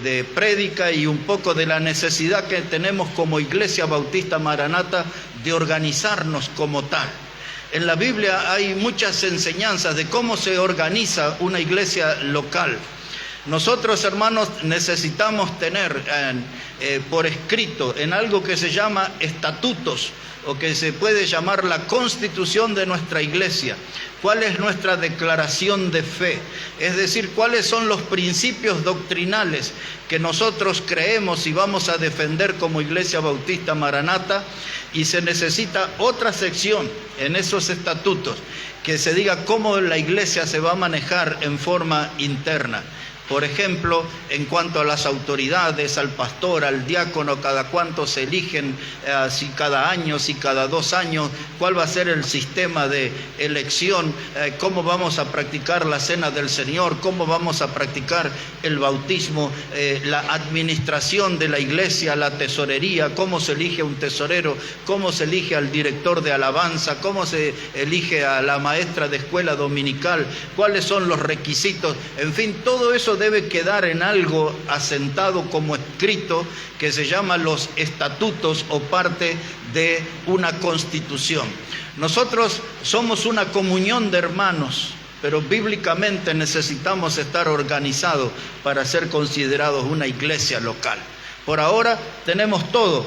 de prédica y un poco de la necesidad que tenemos como Iglesia Bautista Maranata de organizarnos como tal. En la Biblia hay muchas enseñanzas de cómo se organiza una iglesia local. Nosotros, hermanos, necesitamos tener por escrito en algo que se llama estatutos, o que se puede llamar la constitución de nuestra iglesia. ¿Cuál es nuestra declaración de fe? Es decir, cuáles son los principios doctrinales que nosotros creemos y vamos a defender como Iglesia Bautista Maranata. Y se necesita otra sección en esos estatutos, que se diga cómo la iglesia se va a manejar en forma interna. Por ejemplo, en cuanto a las autoridades, al pastor, al diácono, cada cuánto se eligen, si cada año, si cada 2 años, cuál va a ser el sistema de elección, cómo vamos a practicar la cena del Señor, cómo vamos a practicar el bautismo, la administración de la iglesia, la tesorería, cómo se elige un tesorero, cómo se elige al director de alabanza, cómo se elige a la maestra de escuela dominical, cuáles son los requisitos, en fin, todo eso debe quedar en algo asentado como escrito que se llama los estatutos o parte de una constitución. Nosotros somos una comunión de hermanos, pero bíblicamente necesitamos estar organizados para ser considerados una iglesia local. Por ahora tenemos todo,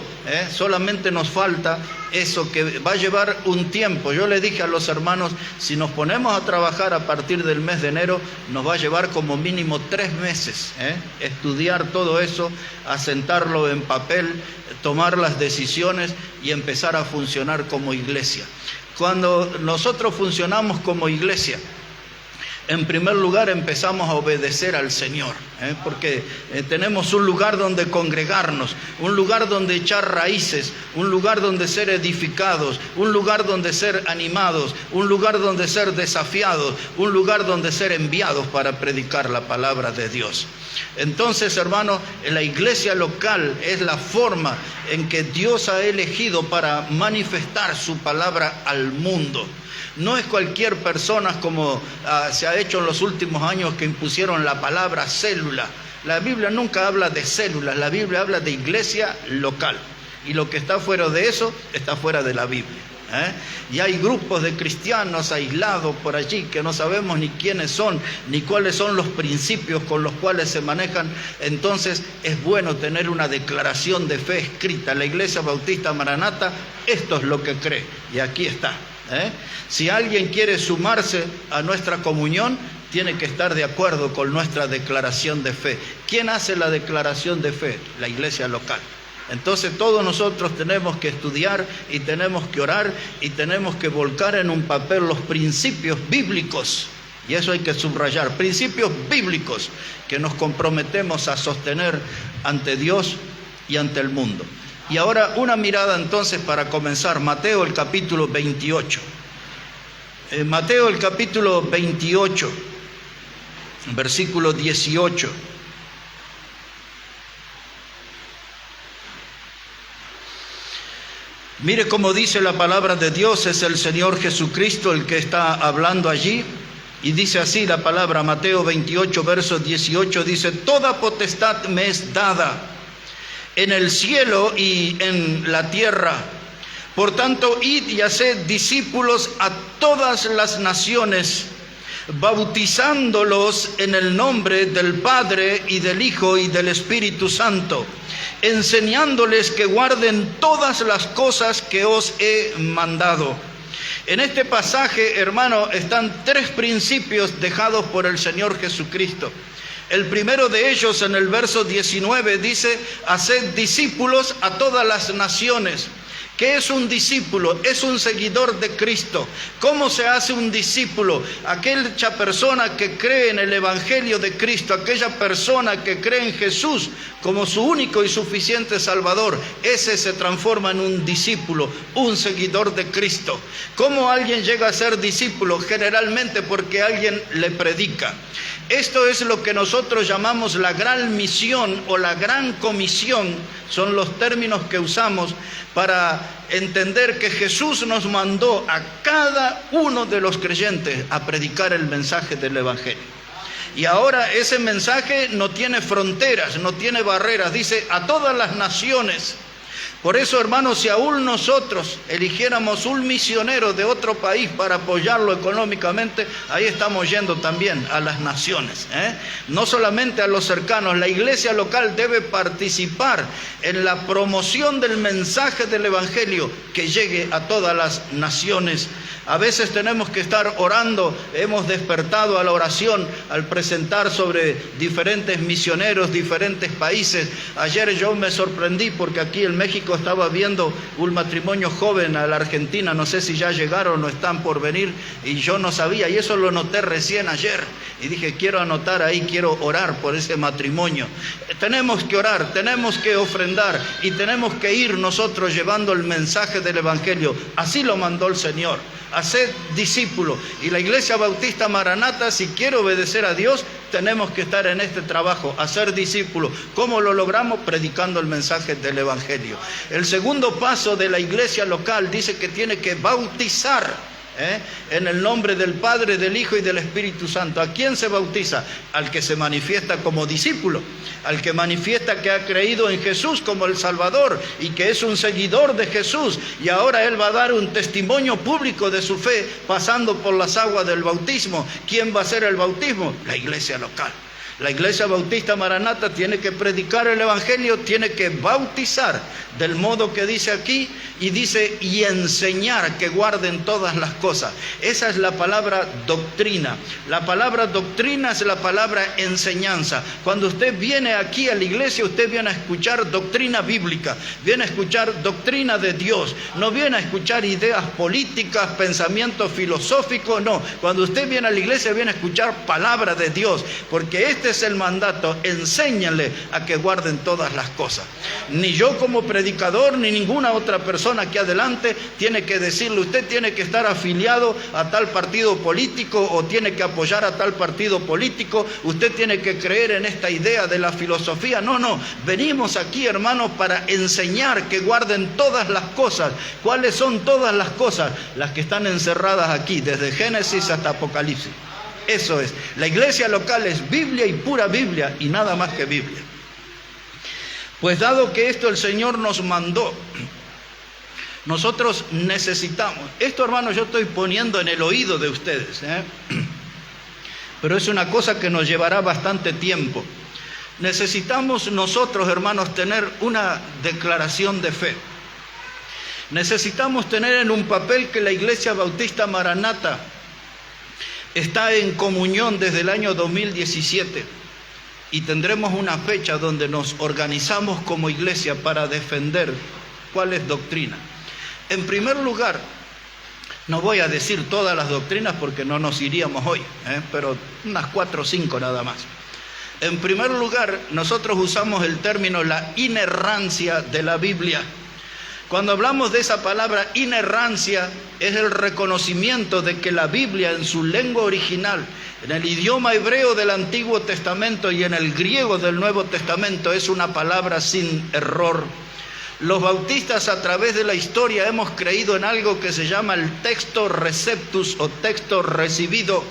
solamente nos falta eso que va a llevar un tiempo. Yo le dije a los hermanos, si nos ponemos a trabajar a partir del mes de enero, nos va a llevar como mínimo 3 meses, estudiar todo eso, asentarlo en papel, tomar las decisiones y empezar a funcionar como iglesia. Cuando nosotros funcionamos como iglesia, en primer lugar empezamos a obedecer al Señor, porque tenemos un lugar donde congregarnos, un lugar donde echar raíces, un lugar donde ser edificados, un lugar donde ser animados, un lugar donde ser desafiados, un lugar donde ser enviados para predicar la palabra de Dios. Entonces, hermanos, la iglesia local es la forma en que Dios ha elegido para manifestar su palabra al mundo. No es cualquier persona como se ha hecho en los últimos años que impusieron la palabra célula. La Biblia nunca habla de células, la Biblia habla de iglesia local. Y lo que está fuera de eso está fuera de la Biblia. Y hay grupos de cristianos aislados por allí que no sabemos ni quiénes son, ni cuáles son los principios con los cuales se manejan. Entonces es bueno tener una declaración de fe escrita. La Iglesia Bautista Maranata, esto es lo que cree, y aquí está. Si alguien quiere sumarse a nuestra comunión, tiene que estar de acuerdo con nuestra declaración de fe. ¿Quién hace la declaración de fe? La iglesia local. Entonces todos nosotros tenemos que estudiar y tenemos que orar y tenemos que volcar en un papel los principios bíblicos. Y eso hay que subrayar, principios bíblicos que nos comprometemos a sostener ante Dios y ante el mundo. Y ahora una mirada entonces para comenzar, Mateo el capítulo 28. Mateo el capítulo 28, versículo 18. Mire cómo dice la palabra de Dios, es el Señor Jesucristo el que está hablando allí. Y dice así la palabra, Mateo 28, verso 18, dice: toda potestad me es dada en el cielo y en la tierra. Por tanto, id y haced discípulos a todas las naciones, bautizándolos en el nombre del Padre y del Hijo y del Espíritu Santo, enseñándoles que guarden todas las cosas que os he mandado. En este pasaje, hermano, están 3 principios dejados por el Señor Jesucristo. El primero de ellos, en el verso 19, dice: haced discípulos a todas las naciones. ¿Qué es un discípulo? Es un seguidor de Cristo. ¿Cómo se hace un discípulo? Aquella persona que cree en el Evangelio de Cristo, aquella persona que cree en Jesús como su único y suficiente Salvador, ese se transforma en un discípulo, un seguidor de Cristo. ¿Cómo alguien llega a ser discípulo? Generalmente porque alguien le predica. Esto es lo que nosotros llamamos la gran misión o la gran comisión, son los términos que usamos para entender que Jesús nos mandó a cada uno de los creyentes a predicar el mensaje del Evangelio. Y ahora ese mensaje no tiene fronteras, no tiene barreras, dice a todas las naciones. Por eso, hermanos, si aún nosotros eligiéramos un misionero de otro país para apoyarlo económicamente, ahí estamos yendo también a las naciones, no solamente a los cercanos. La iglesia local debe participar en la promoción del mensaje del Evangelio que llegue a todas las naciones. A veces tenemos que estar orando, hemos despertado a la oración al presentar sobre diferentes misioneros, diferentes países. Ayer yo me sorprendí porque aquí en México estaba viendo un matrimonio joven a la Argentina, no sé si ya llegaron o están por venir, y yo no sabía, y eso lo noté recién ayer, y dije, quiero anotar ahí, quiero orar por ese matrimonio. Tenemos que orar, tenemos que ofrendar, y tenemos que ir nosotros llevando el mensaje del Evangelio. Así lo mandó el Señor. Haced discípulos. Y la Iglesia Bautista Maranata, si quiere obedecer a Dios, tenemos que estar en este trabajo, hacer discípulos. ¿Cómo lo logramos? Predicando el mensaje del Evangelio. El segundo paso de la iglesia local dice que tiene que bautizar en el nombre del Padre, del Hijo y del Espíritu Santo. ¿A quién se bautiza? Al que se manifiesta como discípulo, al que manifiesta que ha creído en Jesús como el Salvador y que es un seguidor de Jesús, y ahora él va a dar un testimonio público de su fe pasando por las aguas del bautismo. ¿Quién va a hacer el bautismo? La iglesia local. La Iglesia Bautista Maranata tiene que predicar el Evangelio, tiene que bautizar, del modo que dice aquí, y dice, y enseñar que guarden todas las cosas. Esa es la palabra doctrina. La palabra doctrina es la palabra enseñanza. Cuando usted viene aquí a la iglesia, usted viene a escuchar doctrina bíblica, viene a escuchar doctrina de Dios, no viene a escuchar ideas políticas, pensamientos filosóficos, no. Cuando usted viene a la iglesia, viene a escuchar palabra de Dios, porque este es el mandato: enséñale a que guarden todas las cosas. Ni yo como predicador, ni ninguna otra persona aquí adelante tiene que decirle, usted tiene que estar afiliado a tal partido político o tiene que apoyar a tal partido político, usted tiene que creer en esta idea de la filosofía. No, no, venimos aquí, hermanos, para enseñar que guarden todas las cosas. ¿Cuáles son todas las cosas? Las que están encerradas aquí, desde Génesis hasta Apocalipsis. Eso es. La iglesia local es Biblia y pura Biblia y nada más que Biblia. Pues dado que esto el Señor nos mandó, nosotros necesitamos, esto, hermanos, yo estoy poniendo en el oído de ustedes, pero es una cosa que nos llevará bastante tiempo. Necesitamos nosotros, hermanos, tener una declaración de fe. Necesitamos tener en un papel que la Iglesia Bautista Maranata está en comunión desde el año 2017 y tendremos una fecha donde nos organizamos como iglesia para defender cuál es doctrina. En primer lugar, no voy a decir todas las doctrinas porque no nos iríamos hoy, pero unas 4 o 5 nada más. En primer lugar, nosotros usamos el término la inerrancia de la Biblia. Cuando hablamos de esa palabra inerrancia, es el reconocimiento de que la Biblia en su lengua original, en el idioma hebreo del Antiguo Testamento y en el griego del Nuevo Testamento, es una palabra sin error. Los bautistas a través de la historia hemos creído en algo que se llama el texto receptus o texto recibido.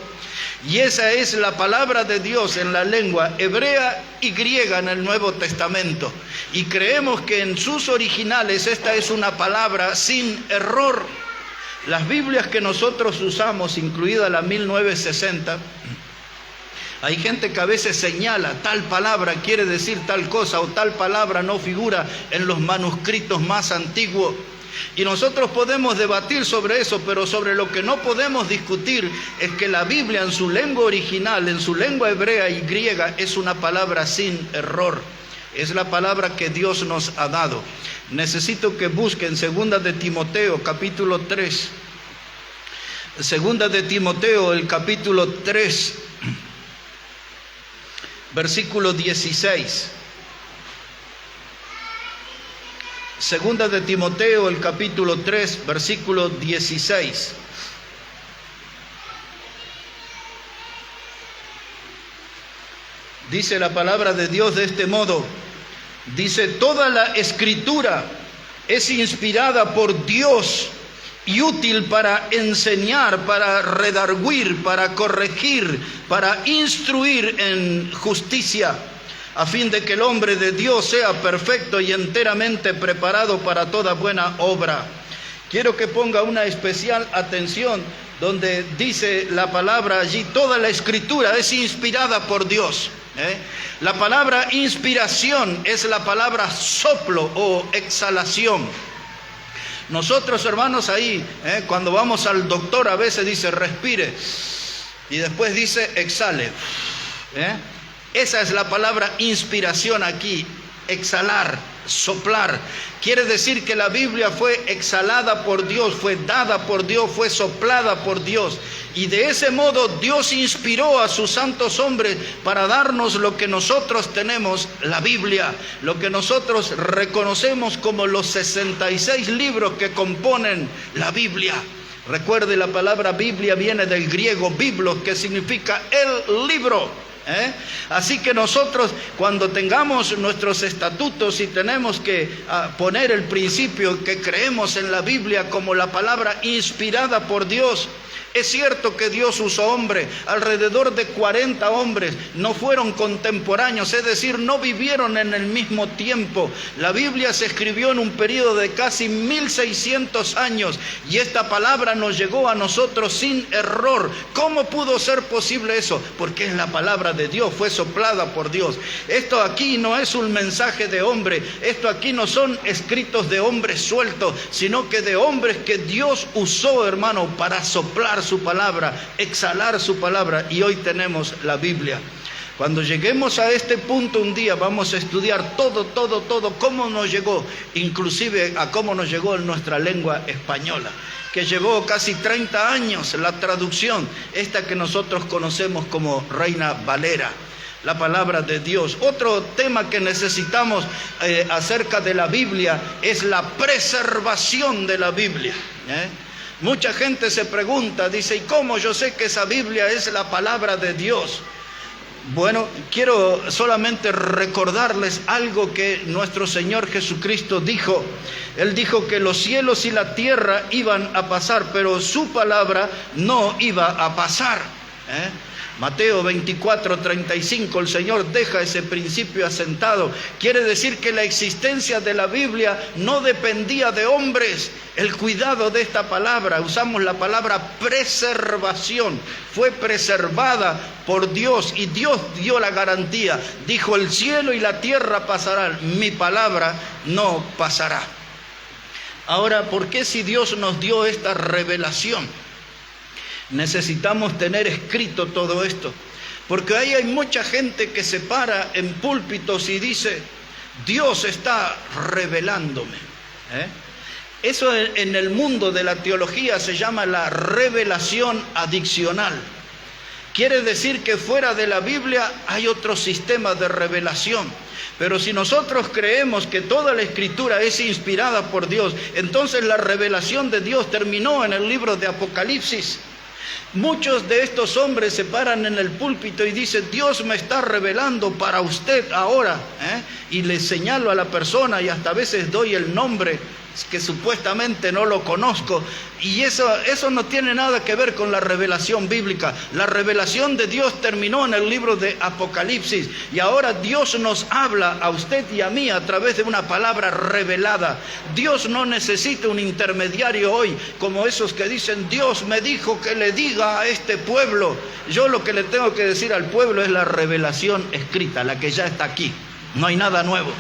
Y esa es la palabra de Dios en la lengua hebrea y griega en el Nuevo Testamento. Y creemos que en sus originales esta es una palabra sin error. Las Biblias que nosotros usamos, incluida la 1960, hay gente que a veces señala tal palabra quiere decir tal cosa o tal palabra no figura en los manuscritos más antiguos. Y nosotros podemos debatir sobre eso, pero sobre lo que no podemos discutir es que la Biblia en su lengua original, en su lengua hebrea y griega, es una palabra sin error. Es la palabra que Dios nos ha dado. Necesito que busquen 2 de Timoteo, capítulo 3. 2 de Timoteo, el capítulo 3, versículo 16. Segunda de Timoteo, el capítulo 3, versículo 16. Dice la palabra de Dios de este modo. Dice, toda la escritura es inspirada por Dios y útil para enseñar, para redarguir, para corregir, para instruir en justicia, a fin de que el hombre de Dios sea perfecto y enteramente preparado para toda buena obra. Quiero que ponga una especial atención donde dice la palabra allí, toda la escritura es inspirada por Dios. La palabra inspiración es la palabra soplo o exhalación. Nosotros, hermanos, ahí, cuando vamos al doctor, a veces dice respire y después dice exhale. Esa es la palabra inspiración aquí, exhalar, soplar. Quiere decir que la Biblia fue exhalada por Dios, fue dada por Dios, fue soplada por Dios. Y de ese modo Dios inspiró a sus santos hombres para darnos lo que nosotros tenemos, la Biblia, lo que nosotros reconocemos como los 66 libros que componen la Biblia. Recuerde, la palabra Biblia viene del griego biblos, que significa el libro. Así que nosotros, cuando tengamos nuestros estatutos y tenemos que poner el principio que creemos en la Biblia como la palabra inspirada por Dios, es cierto que Dios usó hombres, alrededor de 40 hombres, no fueron contemporáneos, es decir, no vivieron en el mismo tiempo. La Biblia se escribió en un periodo de casi 1600 años y esta palabra nos llegó a nosotros sin error. ¿Cómo pudo ser posible eso? Porque es la palabra de Dios, fue soplada por Dios. Esto aquí no es un mensaje de hombre, esto aquí no son escritos de hombres sueltos, sino que de hombres que Dios usó, hermano, para soplar su palabra, exhalar su palabra, y hoy tenemos la Biblia. Cuando lleguemos a este punto un día vamos a estudiar todo, cómo nos llegó, inclusive a cómo nos llegó en nuestra lengua española, que llevó casi 30 años la traducción, esta que nosotros conocemos como Reina Valera, la palabra de Dios. Otro tema que necesitamos acerca de la Biblia es la preservación de la Biblia. Mucha gente se pregunta, dice, ¿y cómo yo sé que esa Biblia es la palabra de Dios? Bueno, quiero solamente recordarles algo que nuestro Señor Jesucristo dijo. Él dijo que los cielos y la tierra iban a pasar, pero su palabra no iba a pasar. Mateo 24:35, el Señor deja ese principio asentado. Quiere decir que la existencia de la Biblia no dependía de hombres. El cuidado de esta palabra, usamos la palabra preservación, fue preservada por Dios y Dios dio la garantía. Dijo, el cielo y la tierra pasarán, mi palabra no pasará. Ahora, ¿por qué si Dios nos dio esta revelación necesitamos tener escrito todo esto? Porque ahí hay mucha gente que se para en púlpitos y dice, Dios está revelándome. Eso en el mundo de la teología se llama la revelación adicional. Quiere decir que fuera de la Biblia hay otro sistema de revelación. Pero si nosotros creemos que toda la Escritura es inspirada por Dios, entonces la revelación de Dios terminó en el libro de Apocalipsis. Muchos de estos hombres se paran en el púlpito y dicen, Dios me está revelando para usted ahora, y le señalo a la persona y hasta a veces doy el nombre que supuestamente no lo conozco, y eso no tiene nada que ver con la revelación bíblica. La revelación de Dios terminó en el libro de Apocalipsis y ahora Dios nos habla a usted y a mí a través de una palabra revelada. Dios no necesita un intermediario hoy como esos que dicen, Dios me dijo que le diga a este pueblo. Yo lo que le tengo que decir al pueblo es la revelación escrita, la que ya está aquí. No hay nada nuevo.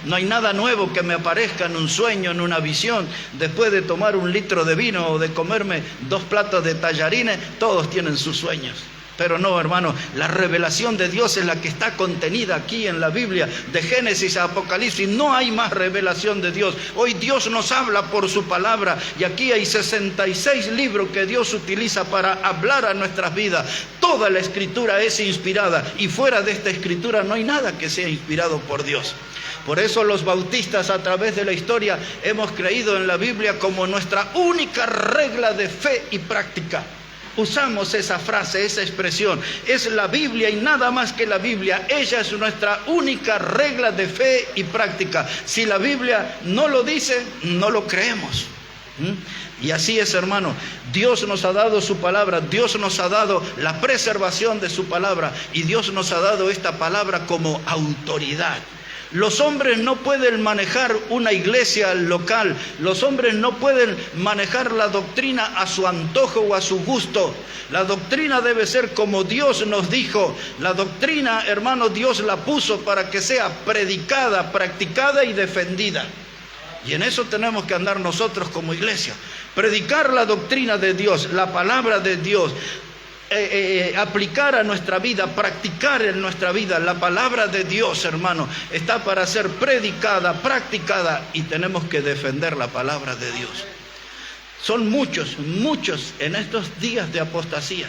No hay nada nuevo que me aparezca en un sueño, en una visión, después de tomar un litro de vino o de comerme 2 platos de tallarines. Todos tienen sus sueños. Pero no, hermano, la revelación de Dios es la que está contenida aquí en la Biblia, de Génesis a Apocalipsis. No hay más revelación de Dios. Hoy Dios nos habla por su palabra y aquí hay 66 libros que Dios utiliza para hablar a nuestras vidas. Toda la Escritura es inspirada y fuera de esta Escritura no hay nada que sea inspirado por Dios. Por eso los bautistas a través de la historia hemos creído en la Biblia como nuestra única regla de fe y práctica. Usamos esa frase, esa expresión. Es la Biblia y nada más que la Biblia. Ella es nuestra única regla de fe y práctica. Si la Biblia no lo dice, no lo creemos. Y así es, hermano. Dios nos ha dado su palabra, Dios nos ha dado la preservación de su palabra y Dios nos ha dado esta palabra como autoridad. Los hombres no pueden manejar una iglesia local, los hombres no pueden manejar la doctrina a su antojo o a su gusto. La doctrina debe ser como Dios nos dijo. La doctrina, hermano, Dios la puso para que sea predicada, practicada y defendida. Y en eso tenemos que andar nosotros como iglesia. Predicar la doctrina de Dios, la palabra de Dios. Aplicar a nuestra vida, practicar en nuestra vida. La palabra de Dios, hermano, está para ser predicada, practicada, y tenemos que defender la palabra de Dios. Son muchos en estos días de apostasía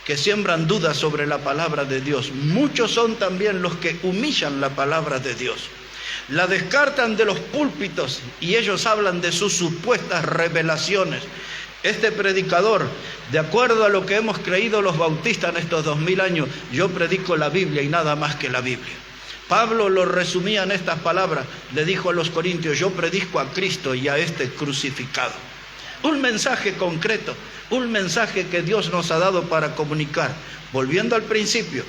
que siembran dudas sobre la palabra de Dios. Muchos son también los que humillan la palabra de Dios. La descartan de los púlpitos y ellos hablan de sus supuestas revelaciones. Este predicador, de acuerdo a lo que hemos creído los bautistas en estos 2000 años, yo predico la Biblia y nada más que la Biblia. Pablo lo resumía en estas palabras, le dijo a los corintios: yo predico a Cristo y a este crucificado. Un mensaje concreto, un mensaje que Dios nos ha dado para comunicar. Volviendo al principio,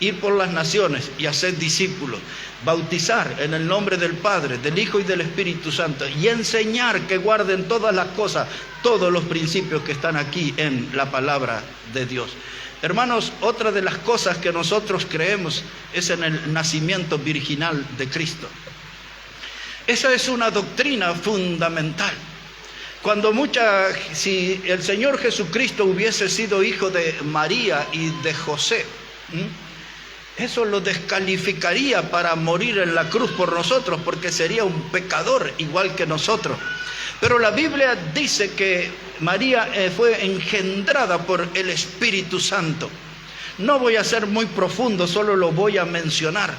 ir por las naciones y hacer discípulos, bautizar en el nombre del Padre, del Hijo y del Espíritu Santo, y enseñar que guarden todas las cosas, todos los principios que están aquí en la palabra de Dios. Hermanos, otra de las cosas que nosotros creemos es en el nacimiento virginal de Cristo. Esa es una doctrina fundamental. Si el Señor Jesucristo hubiese sido hijo de María y de José, eso lo descalificaría para morir en la cruz por nosotros, porque sería un pecador igual que nosotros. Pero la Biblia dice que María fue engendrada por el Espíritu Santo. No voy a ser muy profundo, solo lo voy a mencionar.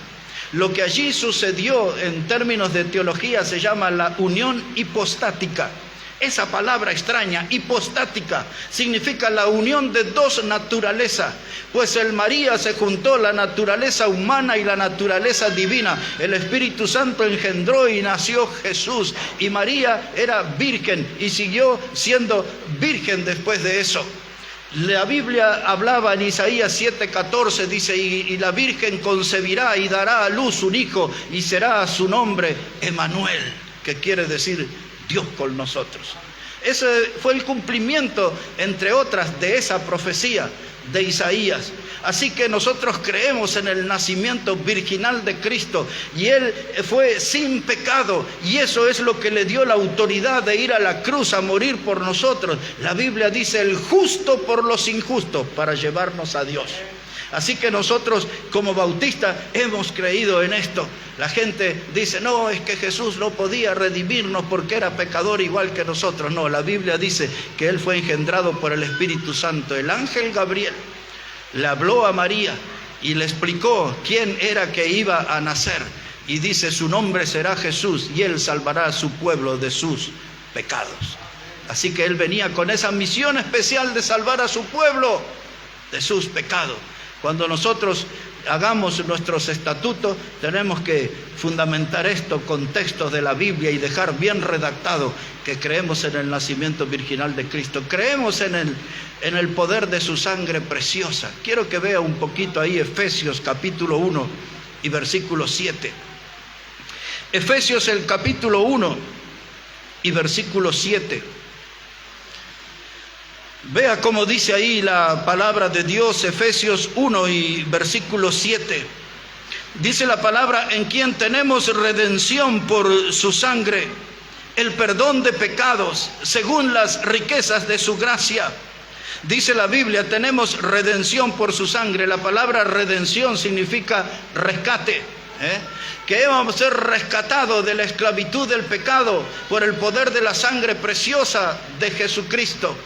Lo que allí sucedió en términos de teología se llama la unión hipostática. Esa palabra extraña, hipostática, significa la unión de dos naturalezas. Pues en María se juntó la naturaleza humana y la naturaleza divina. El Espíritu Santo engendró y nació Jesús. Y María era virgen y siguió siendo virgen después de eso. La Biblia hablaba en Isaías 7:14, dice: y la virgen concebirá y dará a luz un hijo y será su nombre Emmanuel, que quiere decir Dios con nosotros. Ese fue el cumplimiento, entre otras, de esa profecía de Isaías. Así que nosotros creemos en el nacimiento virginal de Cristo, y Él fue sin pecado, y eso es lo que le dio la autoridad de ir a la cruz a morir por nosotros. La Biblia dice: el justo por los injustos, para llevarnos a Dios. Así que nosotros como bautistas hemos creído en esto. La gente dice: no, es que Jesús no podía redimirnos porque era pecador igual que nosotros. No, la Biblia dice que Él fue engendrado por el Espíritu Santo. El ángel Gabriel le habló a María y le explicó quién era que iba a nacer. Y dice: su nombre será Jesús y Él salvará a su pueblo de sus pecados. Así que Él venía con esa misión especial de salvar a su pueblo de sus pecados. Cuando nosotros hagamos nuestros estatutos, tenemos que fundamentar esto con textos de la Biblia y dejar bien redactado que creemos en el nacimiento virginal de Cristo. Creemos en el poder de su sangre preciosa. Quiero que vea un poquito ahí Efesios capítulo 1 y versículo 7. Efesios el capítulo 1 y versículo 7. Vea cómo dice ahí la palabra de Dios, Efesios 1 y versículo 7. Dice la palabra: en quien tenemos redención por su sangre, el perdón de pecados, según las riquezas de su gracia. Dice la Biblia: tenemos redención por su sangre. La palabra redención significa rescate. Que íbamos a ser rescatados de la esclavitud del pecado por el poder de la sangre preciosa de Jesucristo.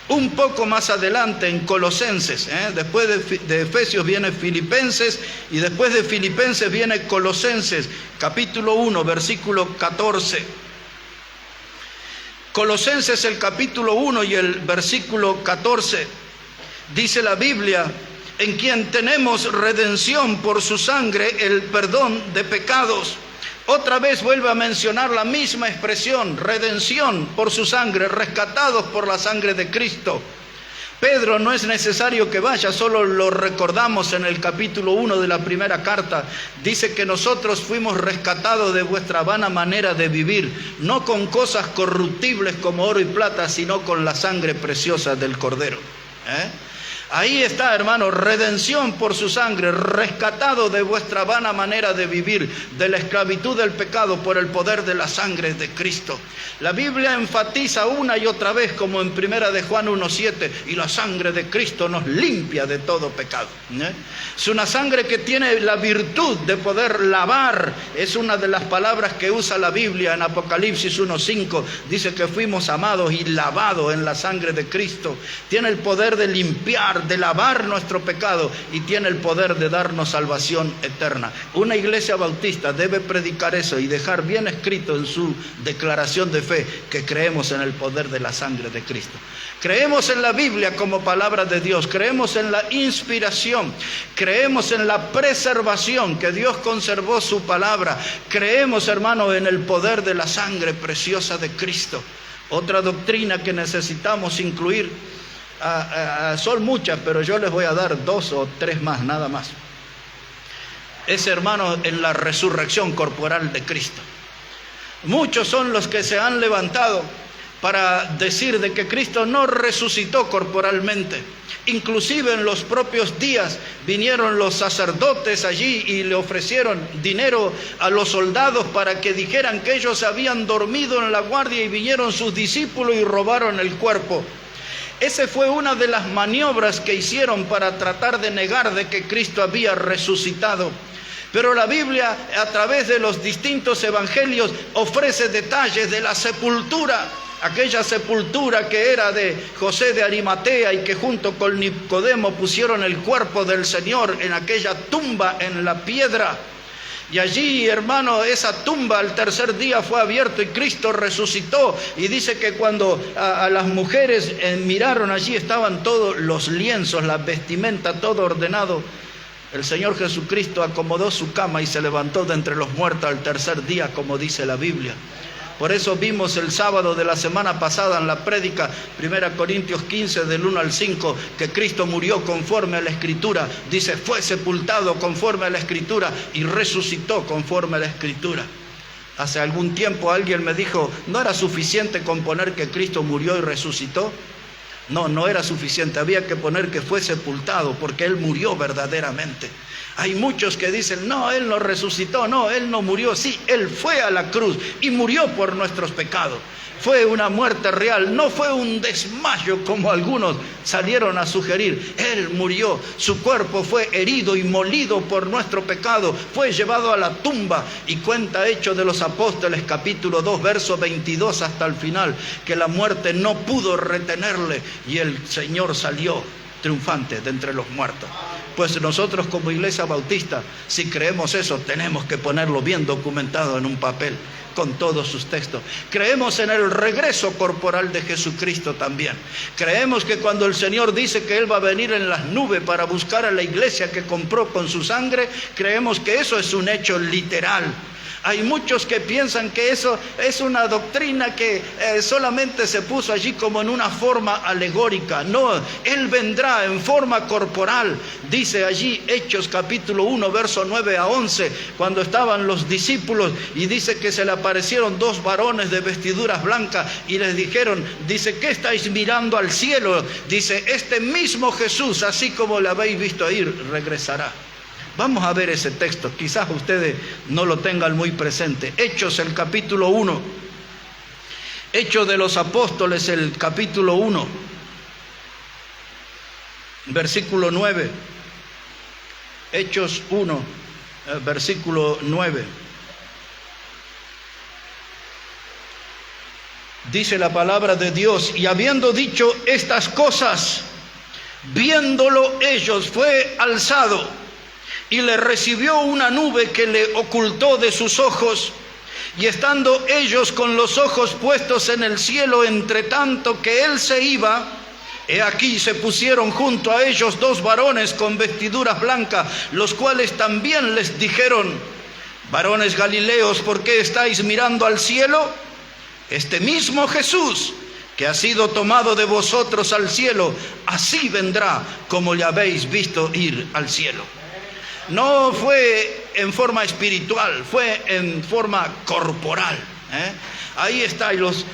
Un poco más adelante en Colosenses, después de Efesios viene Filipenses, y después de Filipenses viene Colosenses, capítulo 1, versículo 14. Colosenses el capítulo 1 y el versículo 14, dice la Biblia: en quien tenemos redención por su sangre, el perdón de pecados, Otra vez vuelve a mencionar la misma expresión, redención por su sangre, rescatados por la sangre de Cristo. Pedro no es necesario que vaya, solo lo recordamos en el capítulo 1 de la primera carta. Dice que nosotros fuimos rescatados de vuestra vana manera de vivir, no con cosas corruptibles como oro y plata, sino con la sangre preciosa del Cordero. Ahí está, hermano, redención por su sangre, rescatado de vuestra vana manera de vivir, de la esclavitud del pecado por el poder de la sangre de Cristo. La Biblia enfatiza una y otra vez, como en 1 de Juan 1:7, y la sangre de Cristo nos limpia de todo pecado. Es una sangre que tiene la virtud de poder lavar. Es una de las palabras que usa la Biblia en Apocalipsis 1:5. Dice que fuimos amados y lavados en la sangre de Cristo. Tiene el poder de limpiar, de lavar nuestro pecado, y tiene el poder de darnos salvación eterna. Una iglesia bautista debe predicar eso y dejar bien escrito en su declaración de fe que creemos en el poder de la sangre de Cristo. Creemos en la Biblia como palabra de Dios, creemos en la inspiración, creemos en la preservación, que Dios conservó su palabra, creemos, hermano, en el poder de la sangre preciosa de Cristo. Otra doctrina que necesitamos incluir, son muchas, pero yo les voy a dar 2 o 3 más, nada más. Es, hermano, en la resurrección corporal de Cristo. Muchos son los que se han levantado para decir de que Cristo no resucitó corporalmente. Inclusive en los propios días vinieron los sacerdotes allí y le ofrecieron dinero a los soldados para que dijeran que ellos habían dormido en la guardia, y vinieron sus discípulos y robaron el cuerpo. Esa fue una de las maniobras que hicieron para tratar de negar de que Cristo había resucitado. Pero la Biblia, a través de los distintos evangelios, ofrece detalles de la sepultura. Aquella sepultura que era de José de Arimatea y que junto con Nicodemo pusieron el cuerpo del Señor en aquella tumba en la piedra. Y allí, hermano, esa tumba al tercer día fue abierto y Cristo resucitó. Y dice que cuando a las mujeres miraron, allí estaban todos los lienzos, la vestimenta, todo ordenado. El Señor Jesucristo acomodó su cama y se levantó de entre los muertos al tercer día, como dice la Biblia. Por eso vimos el sábado de la semana pasada en la prédica, 1 Corintios 15, del 1 al 5, que Cristo murió conforme a la Escritura. Dice, fue sepultado conforme a la Escritura y resucitó conforme a la Escritura. Hace algún tiempo alguien me dijo, ¿no era suficiente con poner que Cristo murió y resucitó? No, no era suficiente, había que poner que fue sepultado, porque Él murió verdaderamente. Hay muchos que dicen, no, Él no resucitó, no, Él no murió. Sí, Él fue a la cruz y murió por nuestros pecados. Fue una muerte real, no fue un desmayo como algunos salieron a sugerir. Él murió, su cuerpo fue herido y molido por nuestro pecado, fue llevado a la tumba, y cuenta Hechos de los Apóstoles, capítulo 2, verso 22 hasta el final, que la muerte no pudo retenerle y el Señor salió triunfante de entre los muertos. Pues nosotros como Iglesia Bautista, si creemos eso, tenemos que ponerlo bien documentado en un papel, con todos sus textos. Creemos en el regreso corporal de Jesucristo también. Creemos que cuando el Señor dice que Él va a venir en las nubes para buscar a la iglesia que compró con su sangre, creemos que eso es un hecho literal. Hay muchos que piensan que eso es una doctrina que solamente se puso allí como en una forma alegórica. No, Él vendrá en forma corporal. Dice allí Hechos capítulo 1, verso 9 a 11, cuando estaban los discípulos, y dice que se le aparecieron 2 varones de vestiduras blancas y les dijeron, dice, ¿qué estáis mirando al cielo? Dice, este mismo Jesús, así como lo habéis visto ir, regresará. Vamos a ver ese texto, quizás ustedes no lo tengan muy presente. Hechos, el capítulo 1. Hechos de los Apóstoles, el capítulo 1, versículo 9. Hechos 1, versículo 9. Dice la palabra de Dios, y habiendo dicho estas cosas, viéndolo ellos, fue alzado, y le recibió una nube que le ocultó de sus ojos, y estando ellos con los ojos puestos en el cielo, entre tanto que él se iba, he aquí se pusieron junto a ellos 2 varones con vestiduras blancas, los cuales también les dijeron, Varones Galileos, ¿por qué estáis mirando al cielo? Este mismo Jesús que ha sido tomado de vosotros al cielo, así vendrá como le habéis visto ir al cielo. No fue en forma espiritual, fue en forma corporal. Ahí está, y los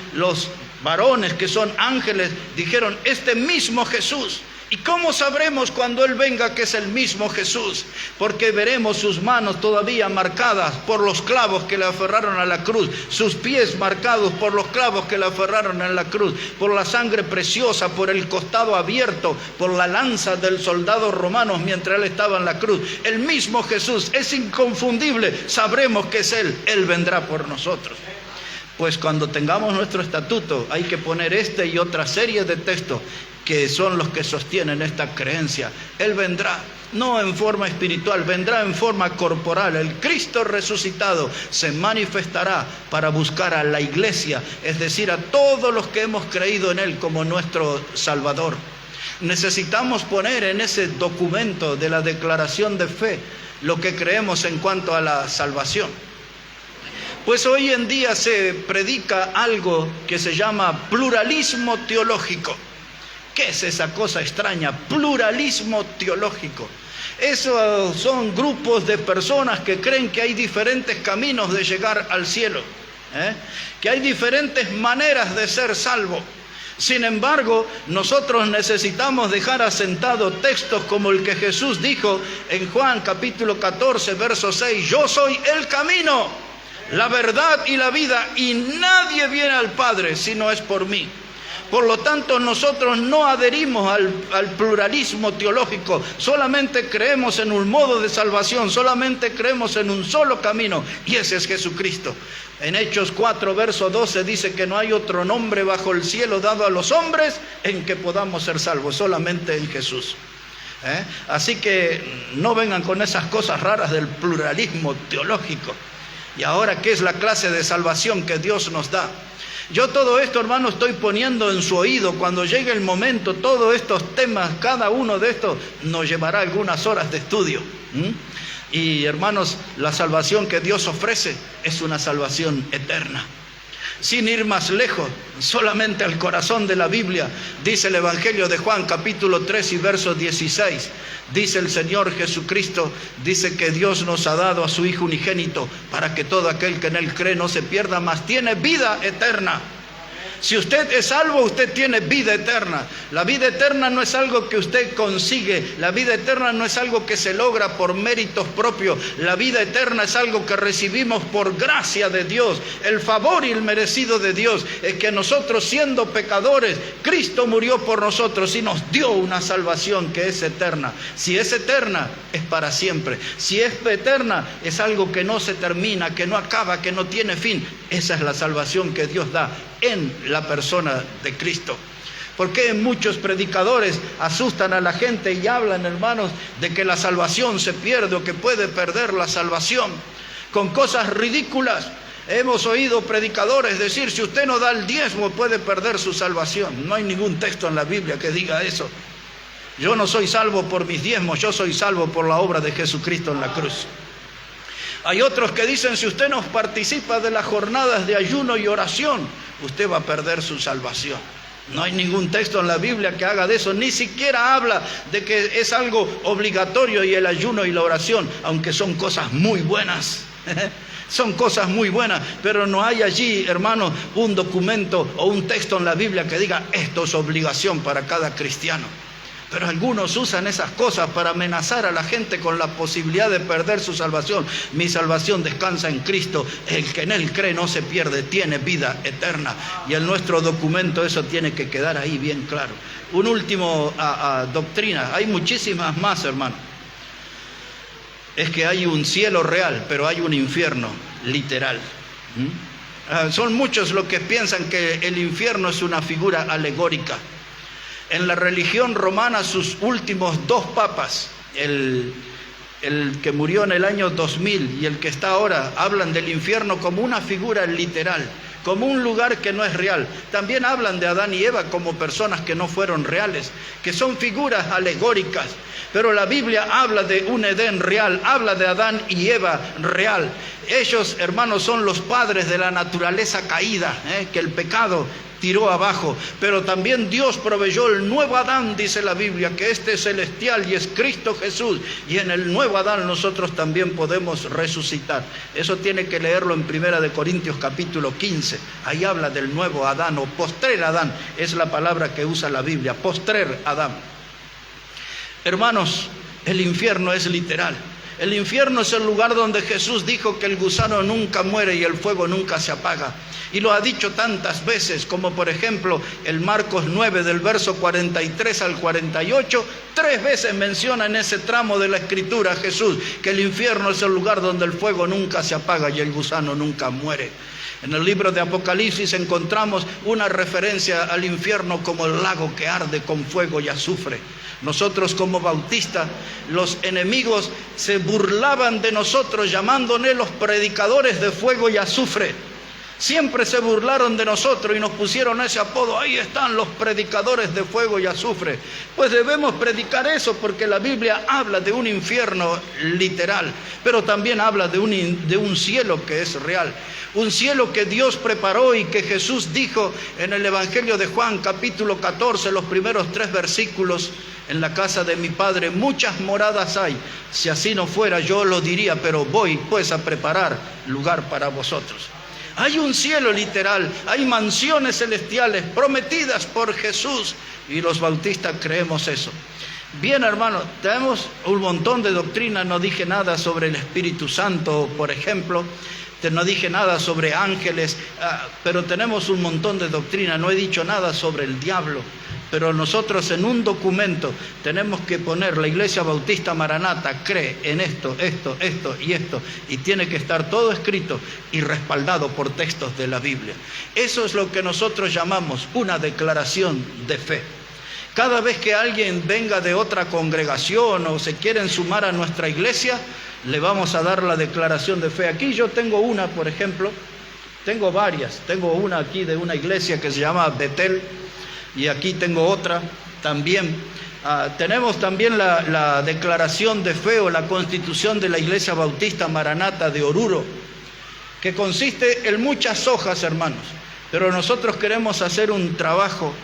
varones que son ángeles dijeron, este mismo Jesús. ¿Y cómo sabremos cuando Él venga que es el mismo Jesús? Porque veremos sus manos todavía marcadas por los clavos que le aferraron a la cruz, sus pies marcados por los clavos que le aferraron a la cruz, por la sangre preciosa, por el costado abierto, por la lanza del soldado romano mientras Él estaba en la cruz. El mismo Jesús es inconfundible, sabremos que es Él vendrá por nosotros. Pues cuando tengamos nuestro estatuto hay que poner este y otra serie de textos que son los que sostienen esta creencia. Él vendrá, no en forma espiritual, vendrá en forma corporal. El Cristo resucitado se manifestará para buscar a la iglesia, es decir, a todos los que hemos creído en Él como nuestro Salvador. Necesitamos poner en ese documento de la declaración de fe lo que creemos en cuanto a la salvación. Pues hoy en día se predica algo que se llama pluralismo teológico. ¿Qué es esa cosa extraña? Pluralismo teológico. Esos son grupos de personas que creen que hay diferentes caminos de llegar al cielo, que hay diferentes maneras de ser salvo. Sin embargo, nosotros necesitamos dejar asentados textos como el que Jesús dijo en Juan capítulo 14, verso 6, yo soy el camino, la verdad y la vida, y nadie viene al Padre si no es por mí. Por lo tanto, nosotros no adherimos al pluralismo teológico, solamente creemos en un modo de salvación, solamente creemos en un solo camino, y ese es Jesucristo. En Hechos 4, verso 12 dice que no hay otro nombre bajo el cielo dado a los hombres en que podamos ser salvos, solamente en Jesús. Así que no vengan con esas cosas raras del pluralismo teológico. Y ahora, ¿qué es la clase de salvación que Dios nos da? Yo todo esto, hermano, estoy poniendo en su oído. Cuando llegue el momento, todos estos temas, cada uno de estos nos llevará algunas horas de estudio. Y hermanos, la salvación que Dios ofrece es una salvación eterna. Sin ir más lejos, solamente al corazón de la Biblia, dice el Evangelio de Juan, capítulo 3 y verso 16. Dice el Señor Jesucristo, dice que Dios nos ha dado a su Hijo unigénito para que todo aquel que en Él cree no se pierda, mas tiene vida eterna. Si usted es salvo, usted tiene vida eterna. La vida eterna no es algo que usted consigue. La vida eterna no es algo que se logra por méritos propios. La vida eterna es algo que recibimos por gracia de Dios. El favor y el merecido de Dios es que nosotros, siendo pecadores, Cristo murió por nosotros y nos dio una salvación que es eterna. Si es eterna, es para siempre. Si es eterna, es algo que no se termina, que no acaba, que no tiene fin. Esa es la salvación que Dios da en la persona de Cristo. ¿Por qué muchos predicadores asustan a la gente y hablan, hermanos, de que la salvación se pierde o que puede perder la salvación? Con cosas ridículas. Hemos oído predicadores decir, si usted no da el diezmo puede perder su salvación. No hay ningún texto en la Biblia que diga eso. Yo no soy salvo por mis diezmos, yo soy salvo por la obra de Jesucristo en la cruz. Hay otros que dicen, si usted no participa de las jornadas de ayuno y oración, usted va a perder su salvación. No hay ningún texto en la Biblia que haga de eso, ni siquiera habla de que es algo obligatorio y el ayuno y la oración, aunque son cosas muy buenas. Son cosas muy buenas, pero no hay allí, hermanos, un documento o un texto en la Biblia que diga, esto es obligación para cada cristiano. Pero algunos usan esas cosas para amenazar a la gente con la posibilidad de perder su salvación. Mi salvación descansa en Cristo. El que en Él cree no se pierde, tiene vida eterna. Y en nuestro documento eso tiene que quedar ahí bien claro. Un último doctrina. Hay muchísimas más, hermano. Es que hay un cielo real, pero hay un infierno literal. Son muchos los que piensan que el infierno es una figura alegórica. En la religión romana, sus últimos dos papas, el que murió en el año 2000 y el que está ahora, hablan del infierno como una figura literal, como un lugar que no es real. También hablan de Adán y Eva como personas que no fueron reales, que son figuras alegóricas. Pero la Biblia habla de un Edén real, habla de Adán y Eva real. Ellos, hermanos, son los padres de la naturaleza caída, que el pecado tiró abajo. Pero también Dios proveyó el nuevo Adán, dice la Biblia, que este es celestial y es Cristo Jesús. Y en el nuevo Adán nosotros también podemos resucitar. Eso tiene que leerlo en 1 Corintios capítulo 15. Ahí habla del nuevo Adán, o postrer Adán, es la palabra que usa la Biblia, postrer Adán. Hermanos, el infierno es literal. El infierno es el lugar donde Jesús dijo que el gusano nunca muere y el fuego nunca se apaga. Y lo ha dicho tantas veces, como por ejemplo el Marcos 9 del verso 43 al 48, 3 veces menciona en ese tramo de la Escritura Jesús que el infierno es el lugar donde el fuego nunca se apaga y el gusano nunca muere. En el libro de Apocalipsis encontramos una referencia al infierno como el lago que arde con fuego y azufre. Nosotros como bautistas, los enemigos se burlaban de nosotros llamándonos los predicadores de fuego y azufre. Siempre se burlaron de nosotros y nos pusieron ese apodo. Ahí están los predicadores de fuego y azufre. Pues debemos predicar eso porque la Biblia habla de un infierno literal, pero también habla de un cielo que es real. Un cielo que Dios preparó y que Jesús dijo en el Evangelio de Juan capítulo 14, los primeros 3 versículos: en la casa de mi Padre muchas moradas hay. Si así no fuera, yo lo diría, pero voy pues a preparar lugar para vosotros. Hay un cielo literal, hay mansiones celestiales prometidas por Jesús y los bautistas creemos eso. Bien, hermanos, tenemos un montón de doctrina. No dije nada sobre el Espíritu Santo, por ejemplo. No dije nada sobre ángeles, pero tenemos un montón de doctrina. No he dicho nada sobre el diablo. Pero nosotros en un documento tenemos que poner: la Iglesia Bautista Maranata cree en esto, esto, esto y esto. Y tiene que estar todo escrito y respaldado por textos de la Biblia. Eso es lo que nosotros llamamos una declaración de fe. Cada vez que alguien venga de otra congregación o se quieren sumar a nuestra iglesia, le vamos a dar la declaración de fe. Aquí yo tengo una, por ejemplo, tengo varias. Tengo una aquí de una iglesia que se llama Betel. Y aquí tengo otra también. Tenemos también la declaración de fe o la constitución de la Iglesia Bautista Maranata de Oruro, que consiste en muchas hojas, hermanos. Pero nosotros queremos hacer un trabajo,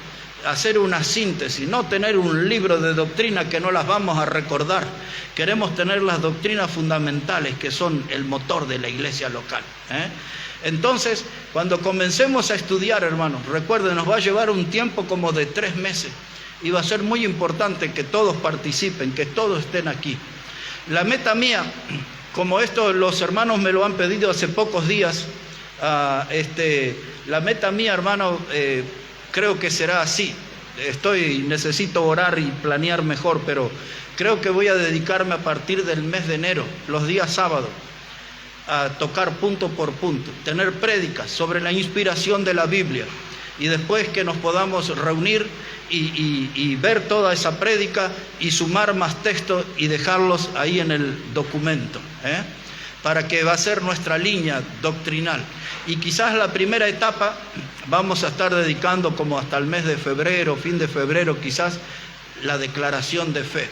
hacer una síntesis, no tener un libro de doctrina que no las vamos a recordar. Queremos tener las doctrinas fundamentales que son el motor de la iglesia local. Entonces, cuando comencemos a estudiar, hermanos, recuerden, nos va a llevar un tiempo como de 3 meses y va a ser muy importante que todos participen, que todos estén aquí. La meta mía, como esto los hermanos me lo han pedido hace pocos días, la meta mía, hermano, creo que será así. Necesito orar y planear mejor, pero creo que voy a dedicarme a partir del mes de enero, los días sábados, a tocar punto por punto, tener prédicas sobre la inspiración de la Biblia, y después que nos podamos reunir y ver toda esa prédica y sumar más textos y dejarlos ahí en el documento, para que va a ser nuestra línea doctrinal. Y quizás la primera etapa vamos a estar dedicando como hasta el mes de febrero, fin de febrero quizás, la declaración de fe.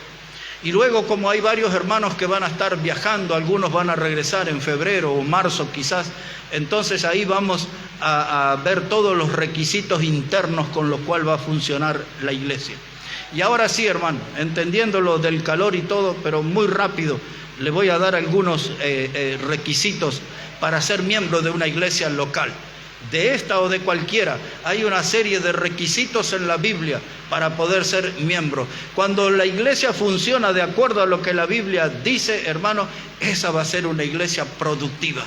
Y luego, como hay varios hermanos que van a estar viajando, algunos van a regresar en febrero o marzo quizás, entonces ahí vamos a ver todos los requisitos internos con los cuales va a funcionar la iglesia. Y ahora sí, hermano, entendiendo lo del calor y todo, pero muy rápido, le voy a dar algunos requisitos para ser miembro de una iglesia local. De esta o de cualquiera, hay una serie de requisitos en la Biblia para poder ser miembro. Cuando la iglesia funciona de acuerdo a lo que la Biblia dice, hermano, esa va a ser una iglesia productiva.